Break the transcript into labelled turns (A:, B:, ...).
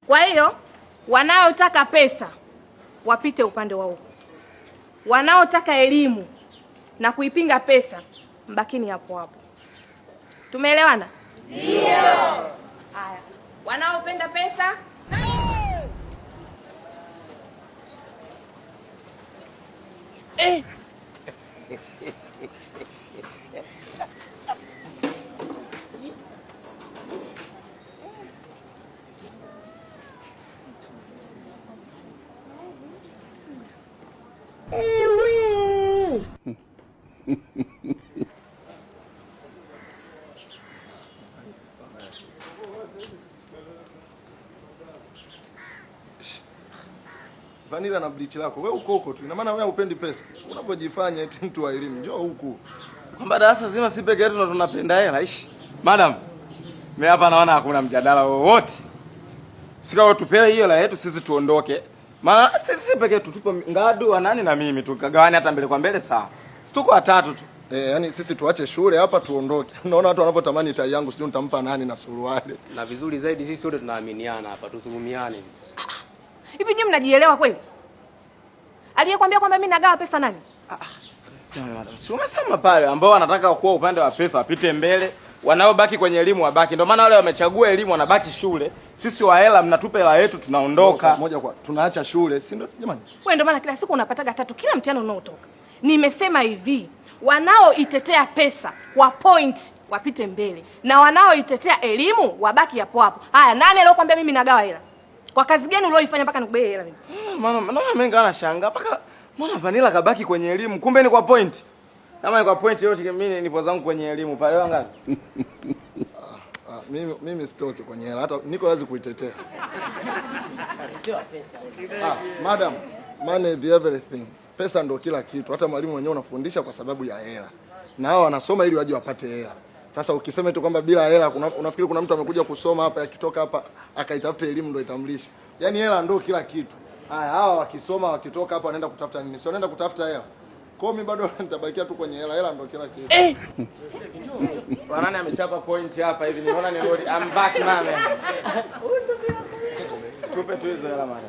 A: Kwa hiyo wanaotaka pesa wapite upande wa huko. Wanaotaka elimu na kuipinga pesa mbakini hapo hapo. Tumeelewana? Ndio. Haya. Wanaopenda pesa
B: Vanilla na bleach lako. Wewe uko huko tu. Ina maana wewe hupendi pesa. Unapojifanya eti mtu wa elimu, njoo huku.
C: Kwamba darasa zima si peke yetu ndo tunapenda hela. Ishi. Madam, mimi hapa naona hakuna mjadala wowote. Sikao tupewe hiyo la yetu sisi tuondoke. Maana sisi peke yetu tupo Ngadu wa nani na mimi tukagawane hata mbele kwa mbele sawa. Si tuko watatu tu.
B: Yani sisi tuache shule hapa tuondoke. Unaona watu wanapotamani tai yangu sio nitampa nani na suruali.
D: Na vizuri zaidi sisi wote tunaaminiana hapa, tusugumiane.
A: Hivi nyinyi mnajielewa kweli? Aliyekwambia kwamba mimi nagawa pesa nani?
C: Madam, si umesema pale ambao wanataka kuwa upande wa pesa wapite mbele, wanaobaki kwenye elimu wabaki. Ndio maana wale wamechagua elimu wanabaki shule. Sisi wa hela mnatupa hela yetu tunaondoka.
B: Moja kwa tunaacha shule, si ndio jamani?
A: Wewe ndio maana kila siku unapataga tatu kila mtihani unaotoka. Nimesema hivi, wanaoitetea pesa wa point wapite mbele na wanaoitetea elimu wabaki hapo hapo. Haya, nani aliyokuambia mimi nagawa hela? Kwa kazi gani ulioifanya mpaka nikubebe hela mimi?
C: Maana mimi ngana shanga mpaka mbona Vanilla kabaki kwenye elimu? Kumbe ni kwa point. Kama ni kwa point yote mimi nipo zangu kwenye elimu. Pale wangapi?
B: Mimi sitoki kwenye hela. Hata niko lazima kuitetea. Madam, money is everything. Pesa ndio kila kitu. Hata mwalimu mwenyewe unafundisha kwa sababu ya hela. Na hao wanasoma ili waje wapate hela. Sasa ukisema tu kwamba bila hela unafikiri kuna mtu amekuja kusoma hapa akitoka hapa akaitafuta elimu ndio itamlisha. Yaani hela ndio kila kitu. Haya hawa wakisoma wakitoka hapa wanaenda kutafuta nini? Sio wanaenda kutafuta hela. Kwa mimi bado nitabakia tu kwenye hela. Hela ndio kila kitu.
C: Wanani amechapa point hapa hivi nimeona ni lori. I'm back mama. Tupe tu hizo hela mara.